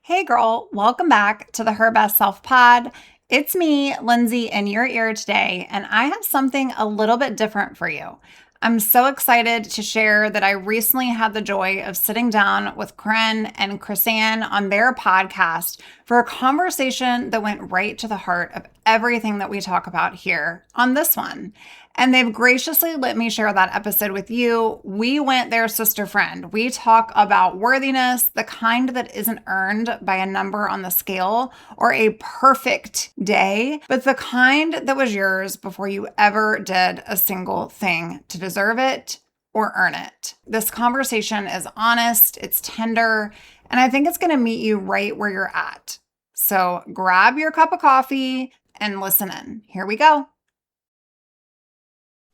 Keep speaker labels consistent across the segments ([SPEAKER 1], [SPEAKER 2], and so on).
[SPEAKER 1] Hey girl, welcome back to the Her Best Self Pod. It's me, Lindsay, in your ear today, and I have something a little bit different for you. I'm so excited to share that I recently had the joy of sitting down with Coryn and Crysanne on their podcast for a conversation that went right to the heart of everything that we talk about here on this one. And they've graciously let me share that episode with you. We went their sister friend. We talk about worthiness, the kind that isn't earned by a number on the scale or a perfect day, but the kind that was yours before you ever did a single thing to deserve it or earn it. This conversation is honest, it's tender, and I think it's going to meet you right where you're at. So grab your cup of coffee and listen in. Here we go.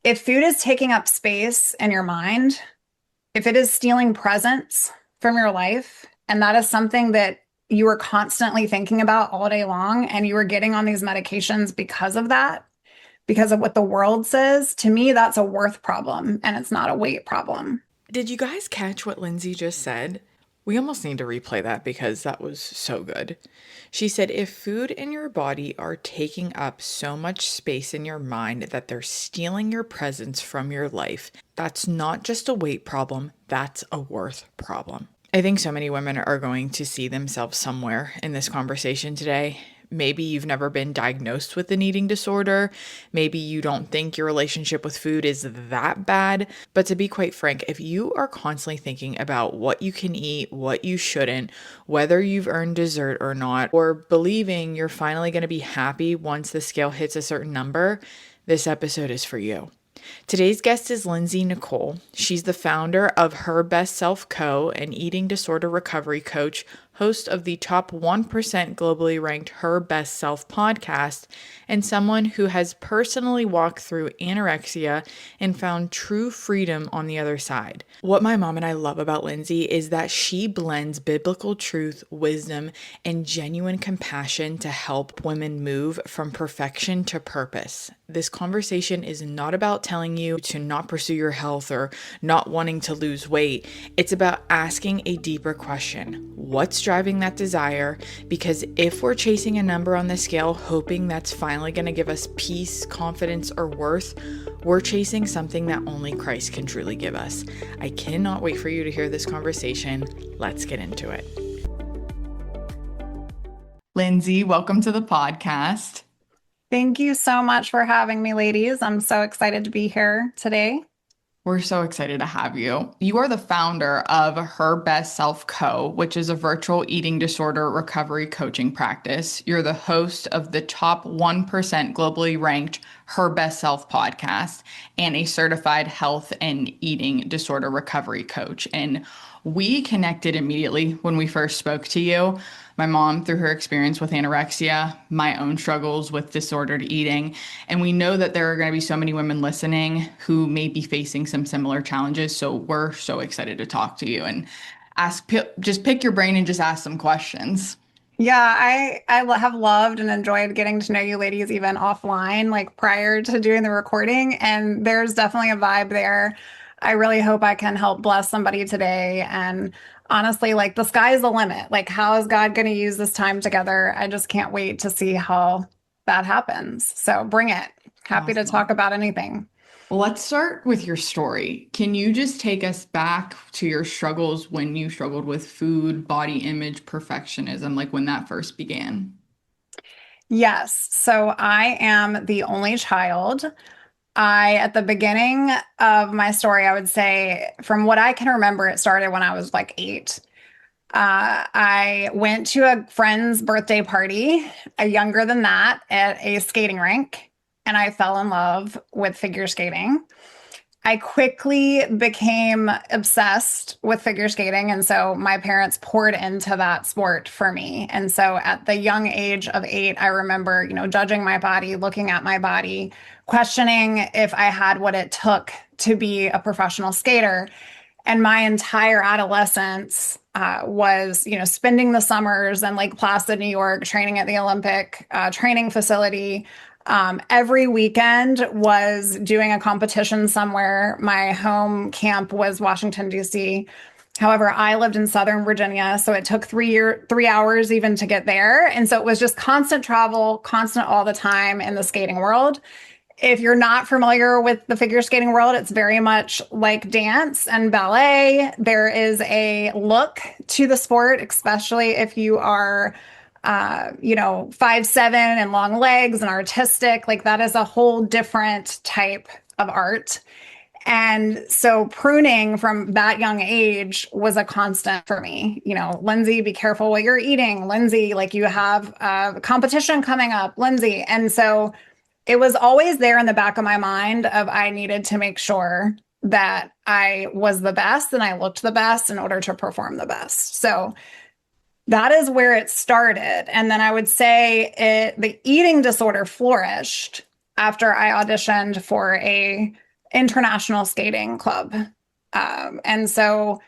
[SPEAKER 1] If food is taking up space in your mind, if it is stealing presence from your life, and that is something that you are constantly thinking about all day long, and you are getting on these medications because of that, because of what the world says, to me, that's a worth problem and it's not a weight problem.
[SPEAKER 2] Did you guys catch what Lindsay just said? We almost need to replay that because that was so good. She said, if food and your body are taking up so much space in your mind that they're stealing your presence from your life, that's not just a weight problem, that's a worth problem. I think so many women are going to see themselves somewhere in this conversation today. Maybe you've never been diagnosed with an eating disorder. Maybe you don't think your relationship with food is that bad. But to be quite frank, if you are constantly thinking about what you can eat, what you shouldn't, whether you've earned dessert or not, or believing you're finally going to be happy once the scale hits a certain number, this episode is for you. Today's guest is Lindsay Nicole. She's the founder of Her Best Self Co., an eating disorder recovery coach, host of the top 1% globally ranked Her Best Self podcast, and someone who has personally walked through anorexia and found true freedom on the other side. What my mom and I love about Lindsay is that she blends biblical truth, wisdom, and genuine compassion to help women move from perfection to purpose. This conversation is not about telling you to not pursue your health or not wanting to lose weight. It's about asking a deeper question. What's driving that desire? Because if we're chasing a number on the scale, hoping that's finally going to give us peace, confidence, or worth, we're chasing something that only Christ can truly give us. I cannot wait for you to hear this conversation. Let's get into it. Lindsay, welcome to the podcast.
[SPEAKER 1] Thank you so much for having me, ladies. I'm so excited to be here today.
[SPEAKER 2] We're so excited to have you. You are the founder of Her Best Self Co., which is a virtual eating disorder recovery coaching practice. You're the host of the top 1% globally ranked Her Best Self podcast and a certified health and eating disorder recovery coach. And we connected immediately when we first spoke to you. My mom, through her experience with anorexia, my own struggles with disordered eating. And we know that there are going to be so many women listening who may be facing some similar challenges. So we're so excited to talk to you and just pick your brain and just ask some questions.
[SPEAKER 1] Yeah, I have loved and enjoyed getting to know you ladies even offline, like prior to doing the recording. And there's definitely a vibe there. I really hope I can help bless somebody today. And honestly, like the sky is the limit. Like, how is God going to use this time together? I just can't wait to see how that happens. So bring it. Happy to talk about anything.
[SPEAKER 2] Well, let's start with your story. Can you just take us back to your struggles when you struggled with food, body image, perfectionism, like when that first began?
[SPEAKER 1] Yes. So I am the only child. At the beginning of my story, I would say, from what I can remember, it started when I was like 8. I went to a friend's birthday party, younger than that, at a skating rink, and I fell in love with figure skating. I quickly became obsessed with figure skating. And so my parents poured into that sport for me. And so at the young age of 8, I remember, judging my body, looking at my body, questioning if I had what it took to be a professional skater. And my entire adolescence was, spending the summers in Lake Placid, New York, training at the Olympic training facility. Every weekend was doing a competition somewhere. My home camp was Washington, D.C. However, I lived in Southern Virginia, so it took 3 hours even to get there. And so it was just constant travel, constant all the time in the skating world. If you're not familiar with the figure skating world, it's very much like dance and ballet. There is a look to the sport, especially if you are, 5'7" and long legs and artistic. Like that is a whole different type of art. And so pruning from that young age was a constant for me. Lindsay, be careful what you're eating. Lindsay, like you have a competition coming up, Lindsay. And so it was always there in the back of my mind of I needed to make sure that I was the best and I looked the best in order to perform the best. So that is where it started. And then I would say the eating disorder flourished after I auditioned for a international skating club. And so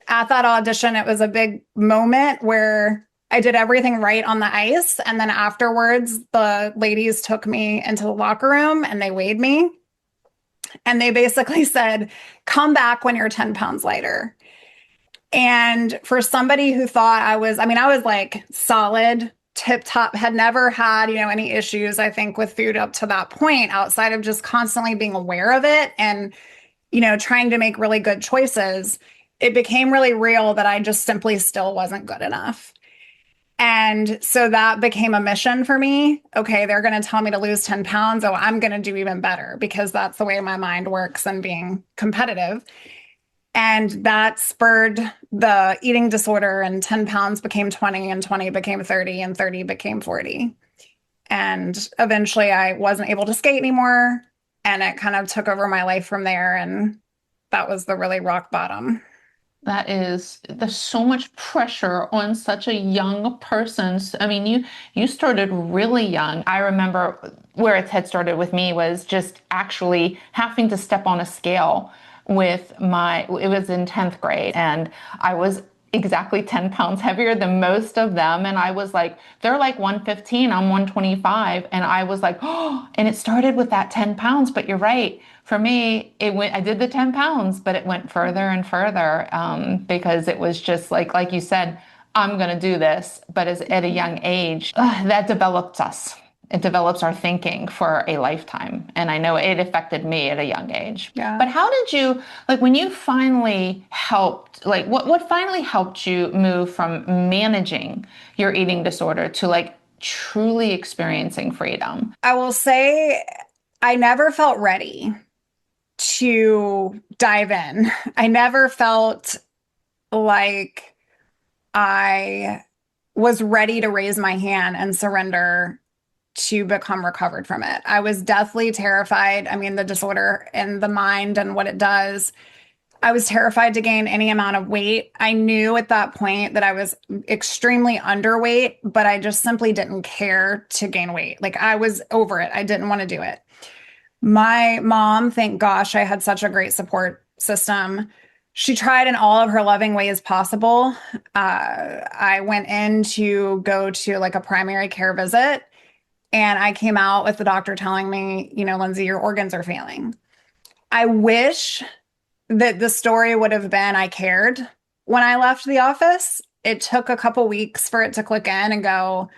[SPEAKER 1] at that audition, it was a big moment where I did everything right on the ice. And then afterwards, the ladies took me into the locker room and they weighed me. And they basically said, come back when you're 10 pounds lighter. And for somebody who thought I was like solid, tip top, had never had, any issues, I think, with food up to that point, outside of just constantly being aware of it and, trying to make really good choices, it became really real that I just simply still wasn't good enough. And so that became a mission for me. Okay, they're going to tell me to lose 10 pounds. Oh, I'm going to do even better because that's the way my mind works and being competitive. And that spurred the eating disorder, and 10 pounds became 20, and 20 became 30, and 30 became 40. And eventually I wasn't able to skate anymore. And it kind of took over my life from there. And that was the really rock bottom.
[SPEAKER 3] There's so much pressure on such a young person. I mean, you started really young. I remember where it had started with me was just actually having to step on a scale it was in 10th grade, and I was exactly 10 pounds heavier than most of them. And I was like, they're like 115, I'm 125. And I was like, oh, and it started with that 10 pounds. But you're right. For me, I did the 10 pounds, but it went further and further, because it was just like you said, I'm going to do this. But at a young age, that developed us. It develops our thinking for a lifetime. And I know it affected me at a young age.
[SPEAKER 1] Yeah.
[SPEAKER 3] But how did you, when you finally helped, what finally helped you move from managing your eating disorder to truly experiencing freedom?
[SPEAKER 1] I will say I never felt ready to dive in. I never felt like I was ready to raise my hand and surrender to become recovered from it. I was deathly terrified. I mean, the disorder and the mind and what it does. I was terrified to gain any amount of weight. I knew at that point that I was extremely underweight, but I just simply didn't care to gain weight. Like I was over it. I didn't want to do it. My mom, thank gosh, I had such a great support system. She tried in all of her loving ways possible. I went in to go to a primary care visit. And I came out with the doctor telling me, Lindsay, your organs are failing. I wish that the story would have been I cared when I left the office. It took a couple weeks for it to click in and go,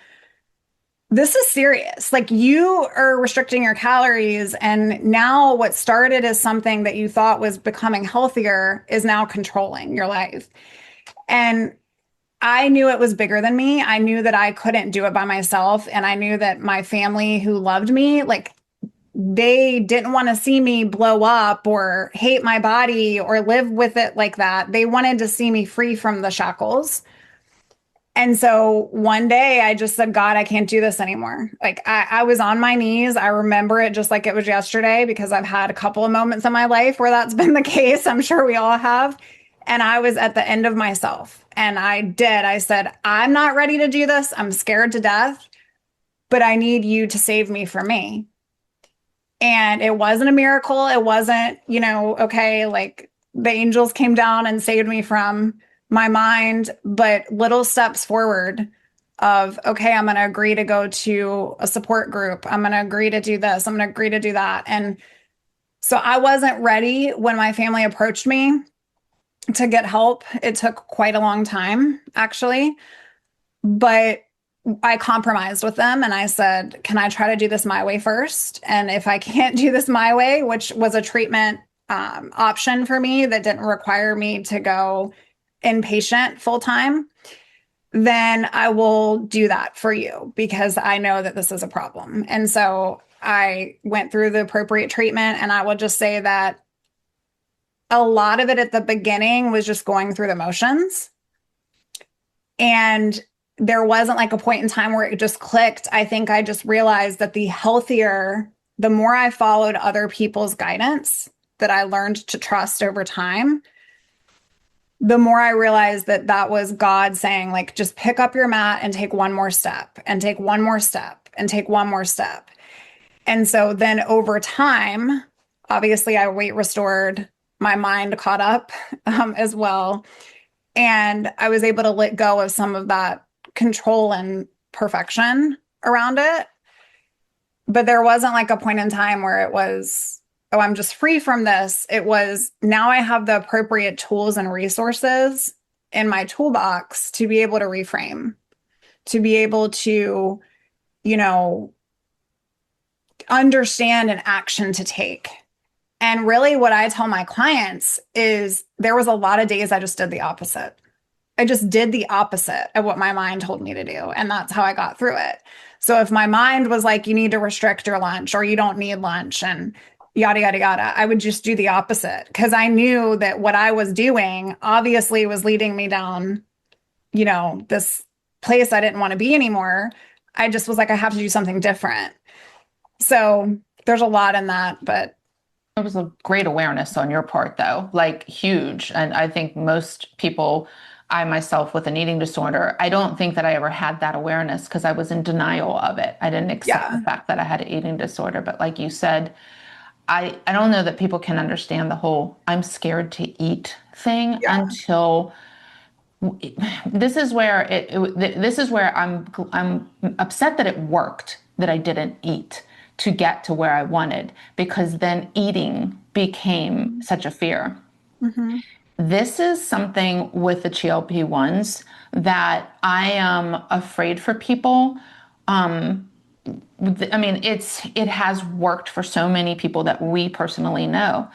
[SPEAKER 1] this is serious. Like you are restricting your calories. And now what started as something that you thought was becoming healthier is now controlling your life. And I knew it was bigger than me. I knew that I couldn't do it by myself. And I knew that my family who loved me, they didn't want to see me blow up or hate my body or live with it like that. They wanted to see me free from the shackles. And so one day I just said, God, I can't do this anymore. I was on my knees. I remember it just like it was yesterday because I've had a couple of moments in my life where that's been the case. I'm sure we all have. And I was at the end of myself. And I said, I'm not ready to do this. I'm scared to death, but I need you to save me from me. And it wasn't a miracle. It wasn't, okay, the angels came down and saved me from my mind, but little steps forward of, okay, I'm going to agree to go to a support group. I'm going to agree to do this. I'm going to agree to do that. And so I wasn't ready when my family approached me to get help. It took quite a long time, actually. But I compromised with them and I said, can I try to do this my way first? And if I can't do this my way, which was a treatment option for me that didn't require me to go inpatient full time, then I will do that for you because I know that this is a problem. And so I went through the appropriate treatment. And I will just say that a lot of it at the beginning was just going through the motions. And there wasn't like a point in time where it just clicked. I think I just realized that the more I followed other people's guidance that I learned to trust over time, the more I realized that that was God saying, like, just pick up your mat and take one more step and take one more step and take one more step. And so then over time, obviously I weight restored, my mind caught up as well. And I was able to let go of some of that control and perfection around it. But there wasn't like a point in time where it was, oh, I'm just free from this. It was now I have the appropriate tools and resources in my toolbox to be able to reframe, to be able to, you know, understand an action to take. And really, what I tell my clients is there was a lot of days I just did the opposite. I just did the opposite of what my mind told me to do. And that's how I got through it. So if my mind was like, you need to restrict your lunch or you don't need lunch and yada, yada, yada, I would just do the opposite because I knew that what I was doing obviously was leading me down, you know, this place I didn't want to be anymore. I just was like, I have to do something different. So there's a lot in that, but
[SPEAKER 3] It was a great awareness on your part, though, like huge. And I think most people, I myself with an eating disorder, I don't think that I ever had that awareness because I was in denial of it. I didn't accept the
[SPEAKER 1] yeah,
[SPEAKER 3] fact that I had an eating disorder. But like you said, I don't know that people can understand the whole I'm scared to eat thing
[SPEAKER 1] yeah,
[SPEAKER 3] until this is where this is where I'm upset that it worked that I didn't eat to get to where I wanted because then eating became such a fear.
[SPEAKER 1] hmm,
[SPEAKER 3] This is something with the GLP-1s that I am afraid for people. I mean, it has worked for so many people that we personally know.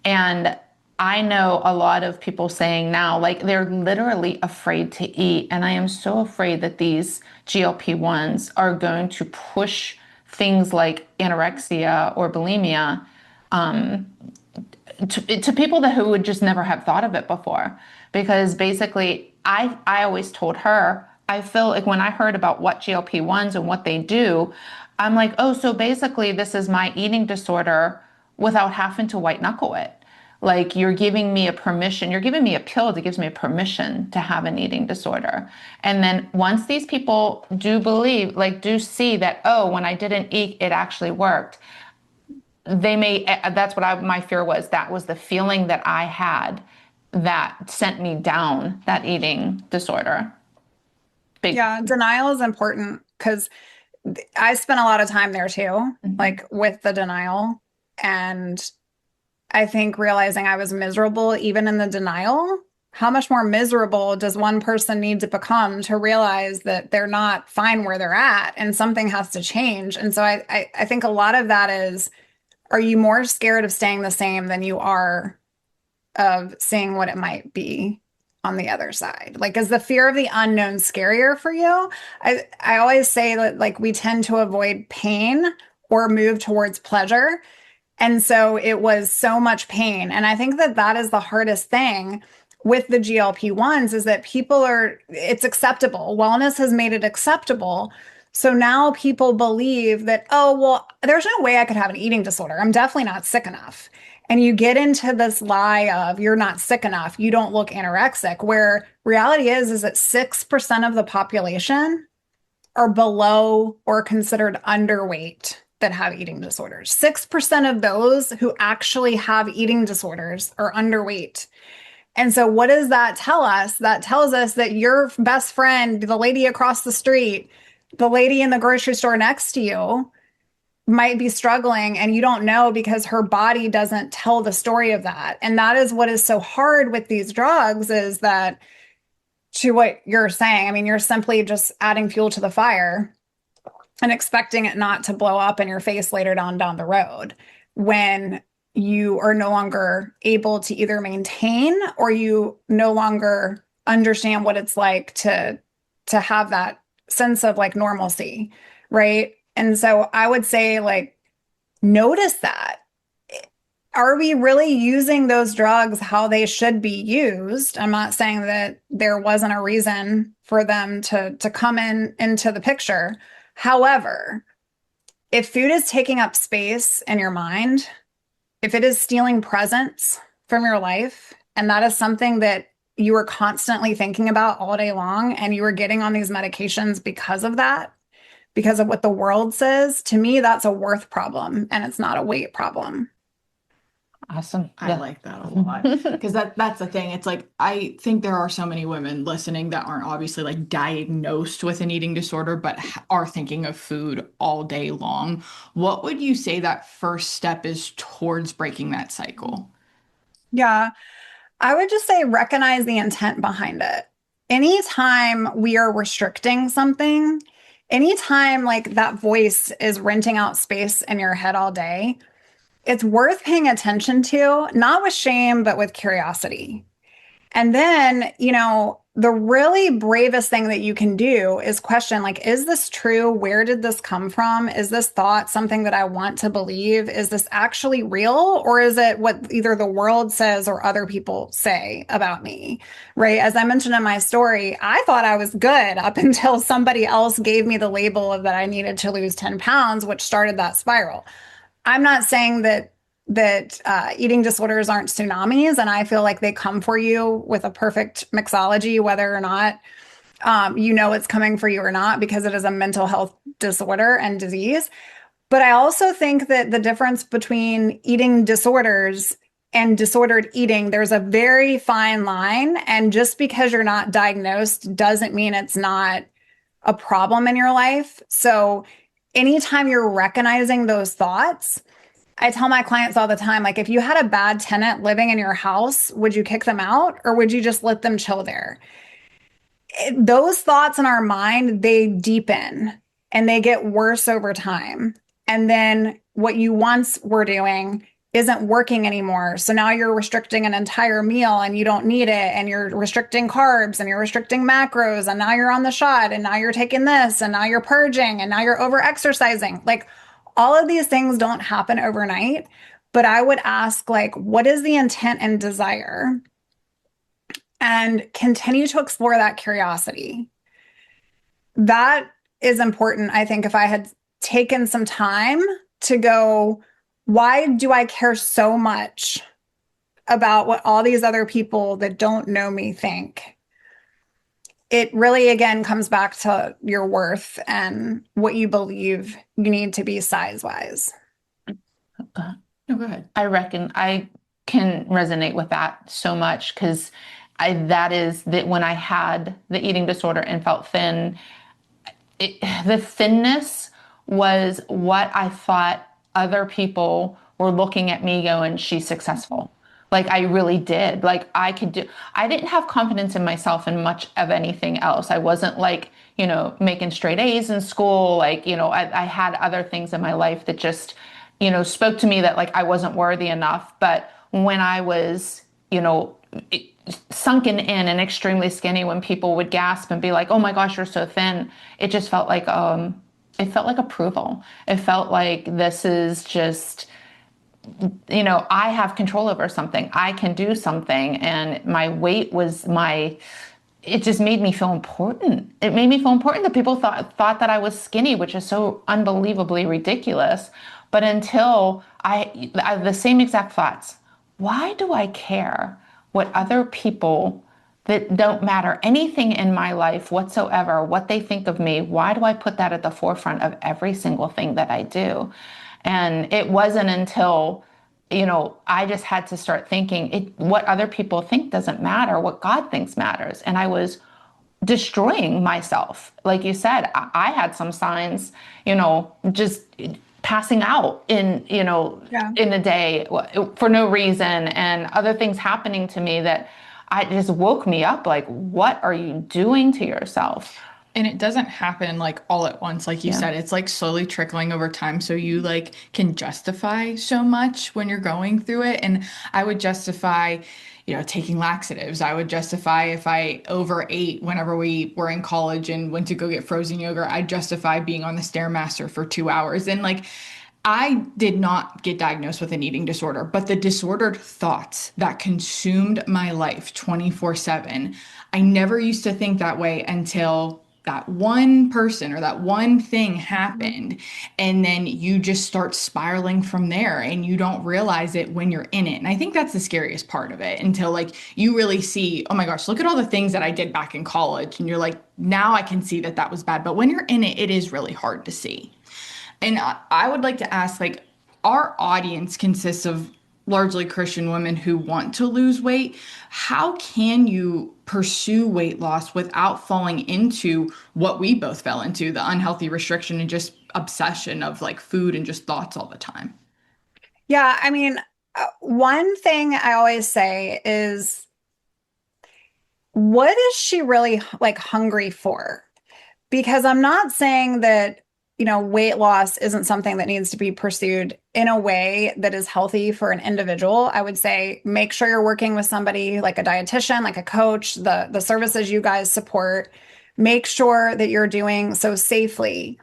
[SPEAKER 3] And I know a lot of people saying now, like they're literally afraid to eat. And I am so afraid that these GLP-1s are going to push things like anorexia or bulimia to people that who would just never have thought of it before. Because basically, I always told her, I feel like when I heard about what GLP-1s and what they do, I'm like, oh, so basically this is my eating disorder without having to white knuckle it. Like you're giving me a permission, you're giving me a pill that gives me a permission to have an eating disorder. And then once these people do believe, like do see that, oh, when I didn't eat, it actually worked, they may, that's what my fear was. That was the feeling that I had that sent me down that eating disorder. Big.
[SPEAKER 1] yeah. Denial is important because I spent a lot of time there too,
[SPEAKER 3] Mhm.
[SPEAKER 1] like with the denial. And I think realizing I was miserable even in the denial, how much more miserable does one person need to become to realize that they're not fine where they're at and something has to change? And so I think a lot of that is, are you more scared of staying the same than you are of seeing what it might be on the other side? Like, is the fear of the unknown scarier for you? I always say that like we tend to avoid pain or move towards pleasure. And so it was so much pain. And I think that that is the hardest thing with the GLP-1s is that it's acceptable. Wellness has made it acceptable. So now people believe that, oh, well, there's no way I could have an eating disorder. I'm definitely not sick enough. And you get into this lie of you're not sick enough, you don't look anorexic, where reality is that 6% of the population are below or considered underweight that have eating disorders. 6% of those who actually have eating disorders are underweight. And so, what does that tell us? That tells us that your best friend, the lady across the street, the lady in the grocery store next to you, might be struggling and you don't know because her body doesn't tell the story of that. And that is what is so hard with these drugs is that, to what you're saying, I mean, you're simply just adding fuel to the fire and expecting it not to blow up in your face later down the road when you are no longer able to either maintain or you no longer understand what it's like to have that sense of like normalcy, right? And so I would say like notice that. Are we really using those drugs how they should be used? I'm not saying that there wasn't a reason for them to come into the picture. However, if food is taking up space in your mind, if it is stealing presence from your life, and that is something that you are constantly thinking about all day long, and you are getting on these medications because of that, because of what the world says, to me, that's a worth problem and it's not a weight problem.
[SPEAKER 3] Awesome.
[SPEAKER 4] I like that a lot because that's the thing. It's like I think there are so many women listening that aren't obviously like diagnosed with an eating disorder, but are thinking of food all day long. What would you say that first step is towards breaking that cycle?
[SPEAKER 1] Yeah, I would just say recognize the intent behind it. Anytime we are restricting something, anytime like that voice is renting out space in your head all day, it's worth paying attention to, not with shame, but with curiosity. And then, the really bravest thing that you can do is question, like, is this true? Where did this come from? Is this thought something that I want to believe? Is this actually real? Or is it what either the world says or other people say about me? Right. As I mentioned in my story, I thought I was good up until somebody else gave me the label of that I needed to lose 10 pounds, which started that spiral. I'm not saying that eating disorders aren't tsunamis, and I feel like they come for you with a perfect mixology, whether or not it's coming for you or not, because it is a mental health disorder and disease. But I also think that the difference between eating disorders and disordered eating, there's a very fine line. And just because you're not diagnosed doesn't mean it's not a problem in your life. So anytime you're recognizing those thoughts, I tell my clients all the time, like, if you had a bad tenant living in your house, would you kick them out or would you just let them chill there? Those thoughts in our mind, they deepen and they get worse over time. And then what you once were doing isn't working anymore. So now you're restricting an entire meal and you don't need it. And you're restricting carbs and you're restricting macros. And now you're on the shot and now you're taking this and now you're purging and now you're over exercising. Like, all of these things don't happen overnight. But I would ask, like, what is the intent and desire? And continue to explore that curiosity. That is important. I think if I had taken some time to go, why do I care so much about what all these other people that don't know me think? It really, again, comes back to your worth and what you believe you need to be size-wise.
[SPEAKER 4] No, go ahead.
[SPEAKER 3] I reckon I can resonate with that so much because that is that when I had the eating disorder and felt thin, the thinness was what I thought other people were looking at me going, she's successful. Like I really did. Like I didn't have confidence in myself in much of anything else. I wasn't like, making straight A's in school. Like, I had other things in my life that just, spoke to me that like I wasn't worthy enough. But when I was, sunken in and extremely skinny, when people would gasp and be like, oh my gosh, you're so thin, it just felt like, it felt like approval. It felt like this is just, I have control over something. I can do something. And my weight was it just made me feel important. It made me feel important that people thought that I was skinny, which is so unbelievably ridiculous. But until I the same exact thoughts. Why do I care what other people that don't matter anything in my life whatsoever, what they think of me? Why do I put that at the forefront of every single thing that I do? And it wasn't until, I just had to start thinking what other people think doesn't matter, what God thinks matters. And I was destroying myself. Like you said, I had some signs, just passing out
[SPEAKER 1] Yeah.
[SPEAKER 3] in the day for no reason, and other things happening to me that I just woke me up like, what are you doing to yourself?
[SPEAKER 4] And it doesn't happen like all at once, like you
[SPEAKER 3] Yeah.
[SPEAKER 4] said. It's like slowly trickling over time. So you like can justify so much when you're going through it. And I would justify, taking laxatives. I would justify if I overate whenever we were in college and went to go get frozen yogurt. I'd justify being on the Stairmaster for 2 hours. And like I did not get diagnosed with an eating disorder, but the disordered thoughts that consumed my life 24/7, I never used to think that way until that one person or that one thing happened. And then you just start spiraling from there and you don't realize it when you're in it. And I think that's the scariest part of it until like you really see, oh my gosh, look at all the things that I did back in college. And you're like, now I can see that that was bad. But when you're in it, it is really hard to see. And I would like to ask, like, our audience consists of largely Christian women who want to lose weight. How can you pursue weight loss without falling into what we both fell into, the unhealthy restriction and just obsession of like food and just thoughts all the time?
[SPEAKER 1] Yeah. I mean, one thing I always say is, what is she really like hungry for? Because I'm not saying that, weight loss isn't something that needs to be pursued in a way that is healthy for an individual. I would say make sure you're working with somebody like a dietitian, like a coach, the services you guys support. Make sure that you're doing so safely.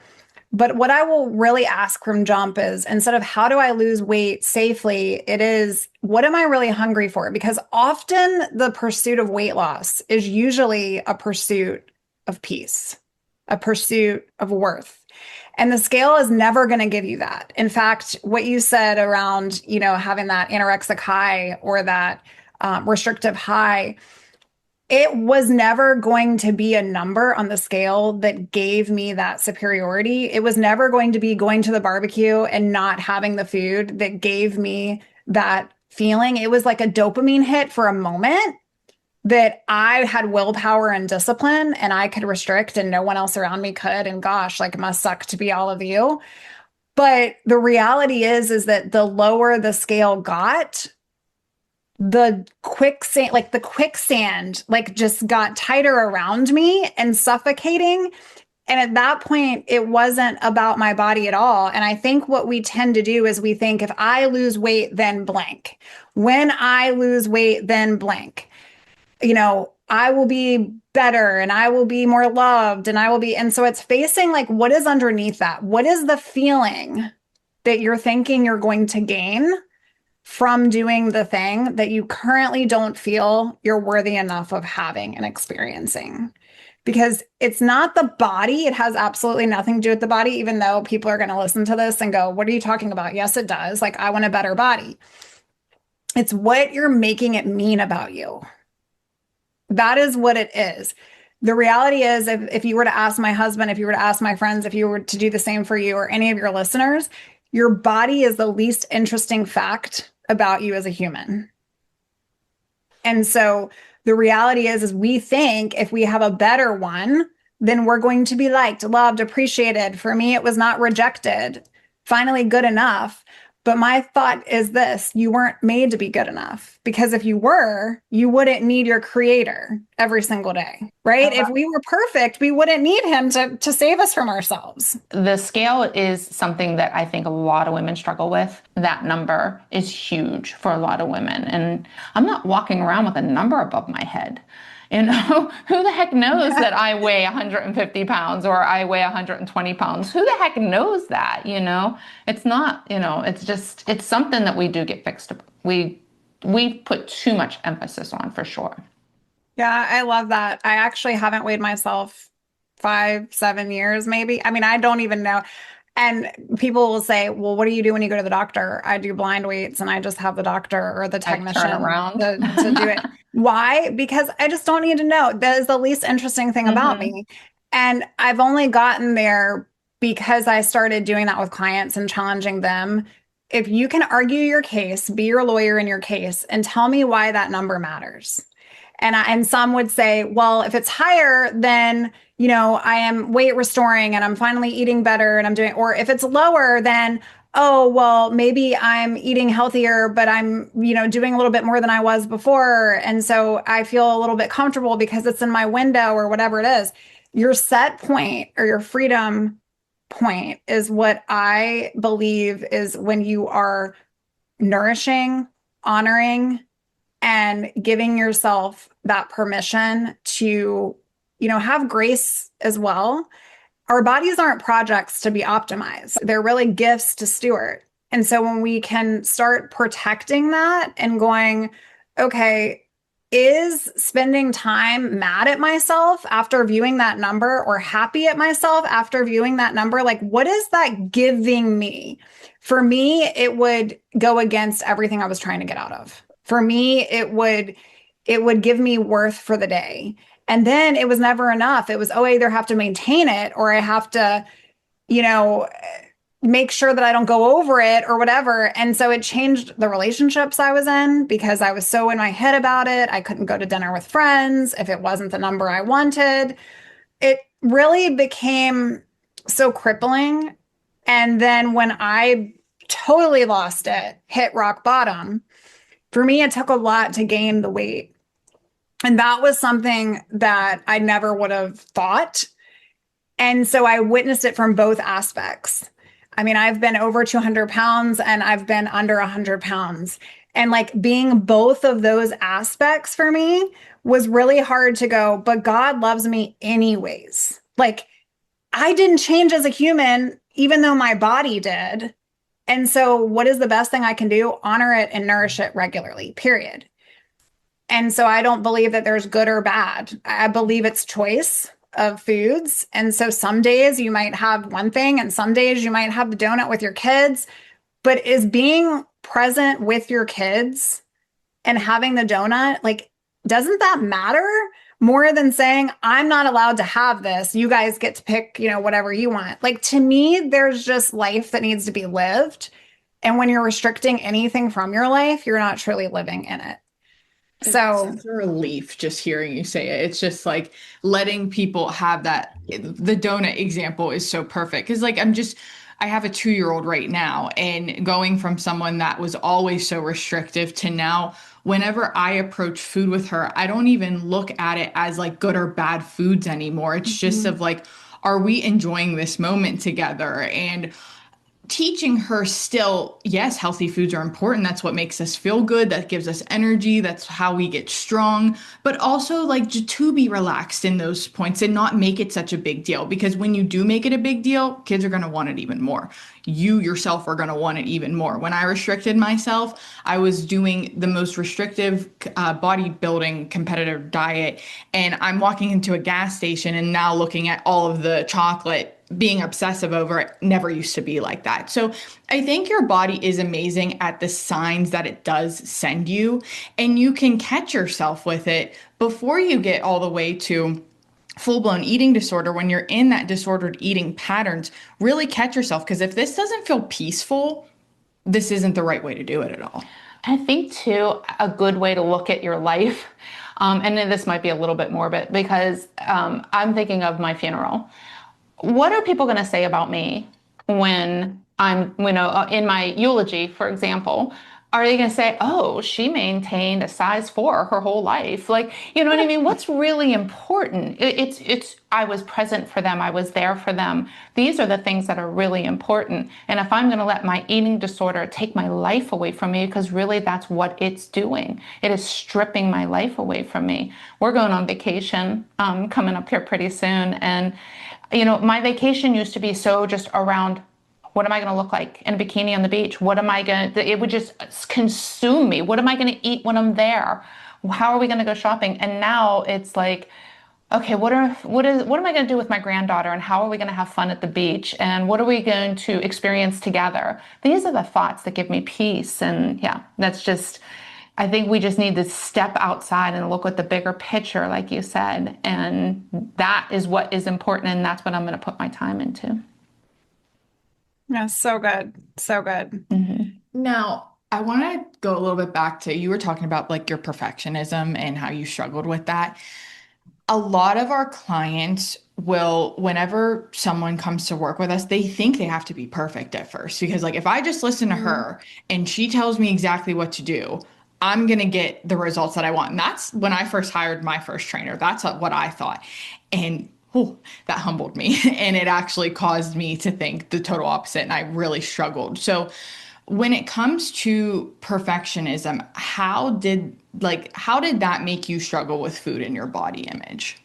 [SPEAKER 1] But what I will really ask from jump is, instead of how do I lose weight safely, it is, what am I really hungry for? Because often the pursuit of weight loss is usually a pursuit of peace, a pursuit of worth. And the scale is never going to give you that. In fact, what you said around, having that anorexic high or that restrictive high, it was never going to be a number on the scale that gave me that superiority. It was never going to be going to the barbecue and not having the food that gave me that feeling. It was like a dopamine hit for a moment that I had willpower and discipline and I could restrict and no one else around me could. And gosh, like it must suck to be all of you. But the reality is that the lower the scale got, the quicksand, like just got tighter around me and suffocating. And at that point, it wasn't about my body at all. And I think what we tend to do is we think, if I lose weight, then blank. When I lose weight, then blank. I will be better and I will be more loved and and so it's facing like, what is underneath that? What is the feeling that you're thinking you're going to gain from doing the thing that you currently don't feel you're worthy enough of having and experiencing? Because it's not the body. It has absolutely nothing to do with the body, even though people are going to listen to this and go, what are you talking about? Yes, it does. Like, I want a better body. It's what you're making it mean about you. That is what it is. The reality is, if you were to ask my husband, if you were to ask my friends, if you were to do the same for you or any of your listeners, your body is the least interesting fact about you as a human. And so the reality is we think if we have a better one, then we're going to be liked, loved, appreciated. For me, it was not rejected, finally good enough. But my thought is this: you weren't made to be good enough, because if you were, you wouldn't need your creator every single day, right? If we were perfect, we wouldn't need him to save us from ourselves.
[SPEAKER 3] The scale is something that I think a lot of women struggle with. That number is huge for a lot of women. And I'm not walking around with a number above my head. Who the heck knows that I weigh 150 pounds or I weigh 120 pounds? Who the heck knows that, It's not, it's something that we do get fixed. We put too much emphasis on, for sure.
[SPEAKER 1] Yeah, I love that. I actually haven't weighed myself 5-7 years, maybe. I mean, I don't even know. And people will say, well, what do you do when you go to the doctor? I do blind weights and I just have the doctor or the technician
[SPEAKER 3] around
[SPEAKER 1] to do it. Why? Because I just don't need to know. That is the least interesting thing about me. And I've only gotten there because I started doing that with clients and challenging them. If you can argue your case, be your lawyer in your case, and tell me why that number matters. And some would say, well, if it's higher, then, I am weight restoring and I'm finally eating better and I'm doing, or if it's lower, then, oh, well, maybe I'm eating healthier, but I'm, doing a little bit more than I was before. And so I feel a little bit comfortable because it's in my window or whatever it is. Your set point or your freedom point is what I believe is when you are nourishing, honoring, and giving yourself that permission to, have grace as well. Our bodies aren't projects to be optimized. They're really gifts to steward. And so when we can start protecting that and going, okay, is spending time mad at myself after viewing that number or happy at myself after viewing that number? Like, what is that giving me? For me, it would go against everything I was trying to get out of. For me, it would give me worth for the day. And then it was never enough. It was, oh, I either have to maintain it or I have to, you know, make sure that I don't go over it or whatever. And so it changed the relationships I was in because I was so in my head about it. I couldn't go to dinner with friends if it wasn't the number I wanted. It really became so crippling. And then when I totally lost it, hit rock bottom, for me, it took a lot to gain the weight. And that was something that I never would have thought. And so I witnessed it from both aspects. I mean, I've been over 200 pounds and I've been under 100 pounds. And like being both of those aspects for me was really hard to go, but God loves me anyways. Like I didn't change as a human, even though my body did. And so what is the best thing I can do? Honor it and nourish it regularly, period. And so I don't believe that there's good or bad. I believe it's choice of foods. And so some days you might have one thing and some days you might have the donut with your kids, but is being present with your kids and having the donut, like, doesn't that matter more than saying, I'm not allowed to have this. You guys get to pick, whatever you want. Like, to me, there's just life that needs to be lived. And when you're restricting anything from your life, you're not truly living in it. So
[SPEAKER 4] It's a relief just hearing you say it. It's just like letting people have that. The donut example is so perfect because, like, I have a 2-year-old right now, and going from someone that was always so restrictive to now, whenever I approach food with her, I don't even look at it as like good or bad foods anymore. It's just of like, are we enjoying this moment together? And teaching her still, yes, healthy foods are important. That's what makes us feel good. That gives us energy. That's how we get strong. But also like to be relaxed in those points and not make it such a big deal. Because when you do make it a big deal, kids are going to want it even more. You yourself are going to want it even more. When I restricted myself, I was doing the most restrictive bodybuilding competitive diet. And I'm walking into a gas station and now looking at all of the chocolate, being obsessive over it. Never used to be like that. So I think your body is amazing at the signs that it does send you, and you can catch yourself with it before you get all the way to full-blown eating disorder. When you're in that disordered eating patterns, really catch yourself, because if this doesn't feel peaceful, this isn't the right way to do it at all.
[SPEAKER 3] I think too, a good way to look at your life, and then this might be a little bit morbid because I'm thinking of my funeral. What are people going to say about me when I'm, in my eulogy, for example? Are they going to say, oh, she maintained a size 4 her whole life? Like, you know what I mean? What's really important? I was present for them. I was there for them. These are the things that are really important. And if I'm going to let my eating disorder take my life away from me, because really that's what it's doing. It is stripping my life away from me. We're going on vacation, coming up here pretty soon. And my vacation used to be so just around, what am I going to look like in a bikini on the beach? What am I going to, it would just consume me. What am I going to eat when I'm there? How are we going to go shopping? And now it's like, okay, what am I going to do with my granddaughter? And how are we going to have fun at the beach? And what are we going to experience together? These are the thoughts that give me peace. And yeah, I think we just need to step outside and look at the bigger picture, like you said. And that is what is important. And that's what I'm going to put my time into.
[SPEAKER 1] yeah, so good. So good.
[SPEAKER 4] Now, I want to go a little bit back to, you were talking about like your perfectionism and how you struggled with that. A lot of our clients will, whenever someone comes to work with us, they think they have to be perfect at first. Because, like, if I just listen to
[SPEAKER 1] Mhm.
[SPEAKER 4] her and she tells me exactly what to do, I'm going to get the results that I want. And that's when I first hired my first trainer. That's what I thought. And oh, that humbled me. And it actually caused me to think the total opposite. And I really struggled. So, when it comes to perfectionism, how did that make you struggle with food and your body image?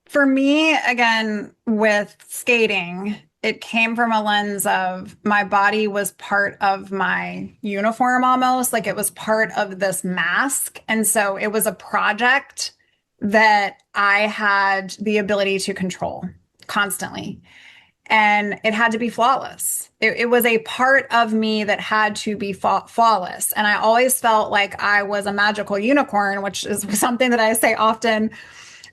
[SPEAKER 1] For me, again, with skating, it came from a lens of my body was part of my uniform almost, like it was part of this mask. And so it was a project that I had the ability to control constantly. And it had to be flawless. It was a part of me that had to be flawless. And I always felt like I was a magical unicorn, which is something that I say often.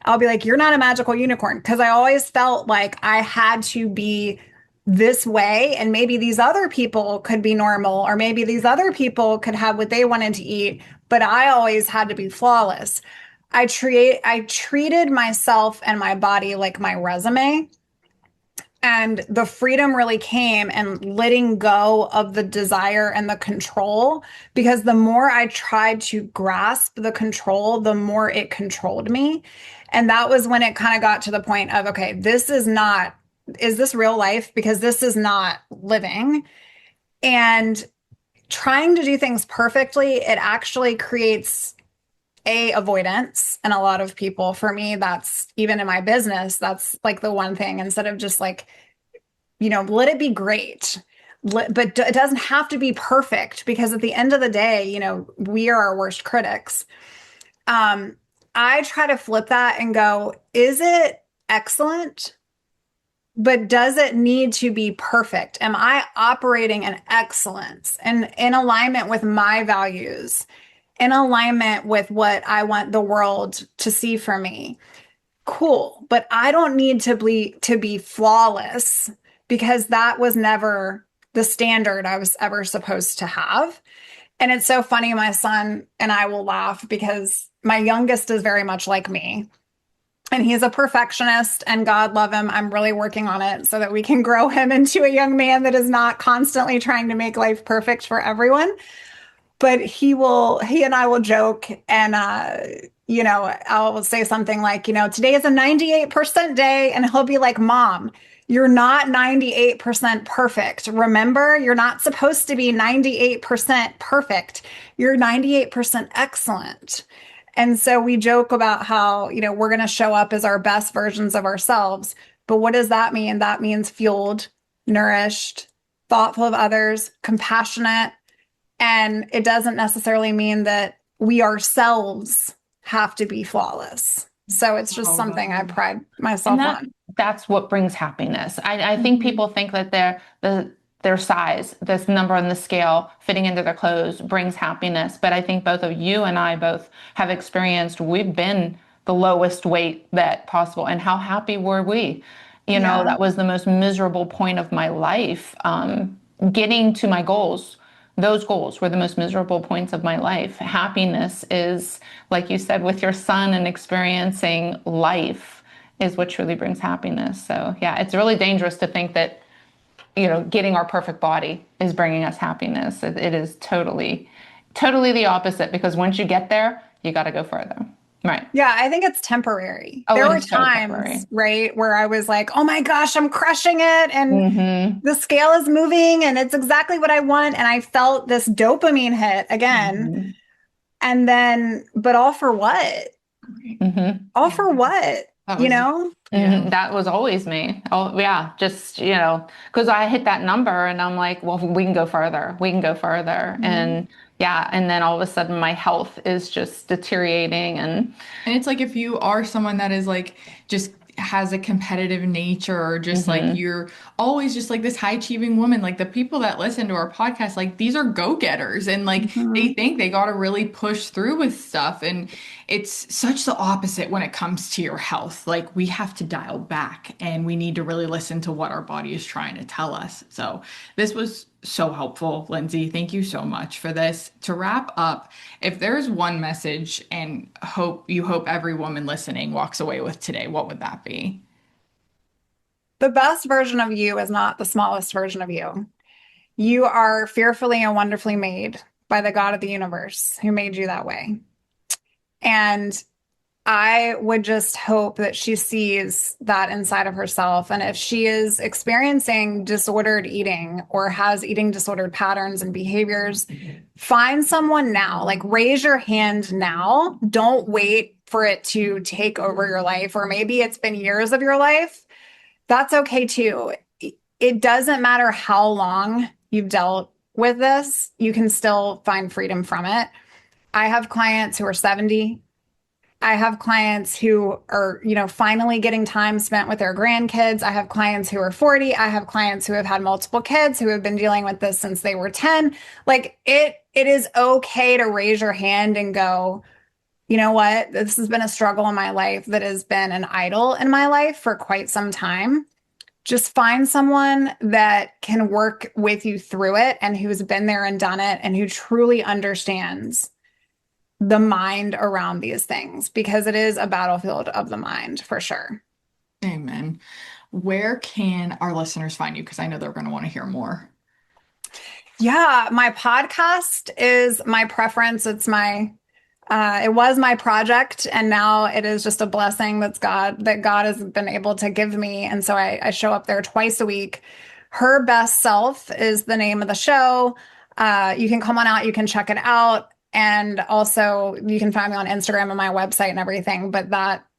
[SPEAKER 1] I'll be like, you're not a magical unicorn. Because I always felt like I had to be this way. And maybe these other people could be normal, or maybe these other people could have what they wanted to eat. But I always had to be flawless. I treated myself and my body like my resume. And the freedom really came and letting go of the desire and the control, because the more I tried to grasp the control, the more it controlled me. And that was when it kind of got to the point of, okay, is this real life? Because this is not living. And trying to do things perfectly, it actually creates avoidance in a lot of people. For me, that's even in my business, that's like the one thing, instead of just like, let it be great. But it doesn't have to be perfect, because at the end of the day, we are our worst critics. Um, I try to flip that and go, is it excellent? But does it need to be perfect? Am I operating in excellence and in alignment with my values, in alignment with what I want the world to see for me? Cool, but I don't need to be flawless, because that was never the standard I was ever supposed to have. And it's so funny, my son and I will laugh because my youngest is very much like me. And he's a perfectionist, and God love him. I'm really working on it so that we can grow him into a young man that is not constantly trying to make life perfect for everyone. But he and I will joke, and I'll say something like, today is a 98% day, and he'll be like, Mom, you're not 98% perfect. Remember, you're not supposed to be 98% perfect. You're 98% excellent. And so we joke about how, we're going to show up as our best versions of ourselves. But what does that mean? That means fueled, nourished, thoughtful of others, compassionate, and it doesn't necessarily mean that we ourselves have to be flawless. So it's just
[SPEAKER 4] Oh,
[SPEAKER 1] something I pride
[SPEAKER 3] And
[SPEAKER 1] myself on.
[SPEAKER 3] that's what brings happiness. I think people think that their size, this number on the scale, fitting into their clothes brings happiness. But I think both of you and I both have experienced, we've been the lowest weight that possible. And how happy were we?
[SPEAKER 1] Yeah.
[SPEAKER 3] That was the most miserable point of my life. Getting to my goals, those goals were the most miserable points of my life. Happiness is, like you said, with your son and experiencing life is what truly brings happiness. So yeah, it's really dangerous to think that, getting our perfect body is bringing us happiness. It is totally, totally the opposite, because once you get there, you got to go further. Right.
[SPEAKER 1] Yeah, I think it's temporary.
[SPEAKER 3] Oh,
[SPEAKER 1] There
[SPEAKER 3] it
[SPEAKER 1] were
[SPEAKER 3] is so
[SPEAKER 1] times,
[SPEAKER 3] temporary.
[SPEAKER 1] right, where I was like, oh my gosh, I'm crushing it. And
[SPEAKER 3] Mm-hmm.
[SPEAKER 1] the scale is moving and it's exactly what I want. And I felt this dopamine hit again.
[SPEAKER 3] Mm-hmm.
[SPEAKER 1] And then, but all for what?
[SPEAKER 3] Mm-hmm.
[SPEAKER 1] All
[SPEAKER 4] Yeah,
[SPEAKER 1] for what?
[SPEAKER 4] that
[SPEAKER 1] You
[SPEAKER 4] was,
[SPEAKER 1] know?
[SPEAKER 4] yeah.
[SPEAKER 3] That was always me. Oh, yeah. Just, because I hit that number and I'm like, well, we can go further. We can go further.
[SPEAKER 1] Mhm.
[SPEAKER 3] And yeah. And then all of a sudden my health is just deteriorating. And
[SPEAKER 4] And it's like if you are someone that is like just has a competitive nature, or just like
[SPEAKER 3] hmm
[SPEAKER 4] you're always just like this high achieving woman, like the people that listen to our podcast, like these are go-getters, and like they
[SPEAKER 1] Mhm.
[SPEAKER 4] think they got to really push through with stuff. And it's such the opposite when it comes to your health. Like we have to dial back and we need to really listen to what our body is trying to tell us. So this was so helpful, Lindsay. Thank you so much for this. To wrap up, if there's one message and hope every woman listening walks away with today, what would that be?
[SPEAKER 1] The best version of you is not the smallest version of you. You are fearfully and wonderfully made by the God of the universe who made you that way. And I would just hope that she sees that inside of herself. And if she is experiencing disordered eating or has eating disordered patterns and behaviors, find someone now. Like raise your hand now. Don't wait for it to take over your life, or maybe it's been years of your life. That's okay too. It doesn't matter how long you've dealt with this, you can still find freedom from it. I have clients who are 70. I have clients who are, finally getting time spent with their grandkids. I have clients who are 40. I have clients who have had multiple kids who have been dealing with this since they were 10. Like it is okay to raise your hand and go, you know what? This has been a struggle in my life that has been an idol in my life for quite some time. Just find someone that can work with you through it and who's been there and done it and who truly understands the mind around these things, because it is a battlefield of the mind for sure.
[SPEAKER 4] Amen. Where can our listeners find you? Because I know they're going to want to hear more.
[SPEAKER 1] Yeah, my podcast is my preference. It was my project, and now it is just a blessing that God has been able to give me. And so I show up there twice a week. Her Best Self is the name of the show. You can come on out, you can check it out. And also you can find me on Instagram and my website and everything. But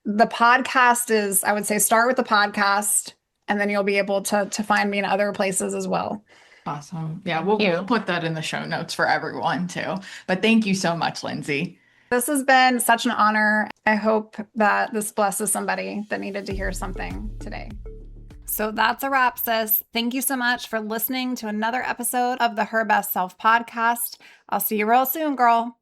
[SPEAKER 1] the podcast is, I would say, start with the podcast, and then you'll be able to find me in other places as well.
[SPEAKER 4] Awesome. Yeah, we'll put that in the show notes for everyone too. But thank you so much, Lindsay.
[SPEAKER 1] This has been such an honor. I hope that this blesses somebody that needed to hear something today. So that's a wrap, sis. Thank you so much for listening to another episode of the Her Best Self podcast. I'll see you real soon, girl.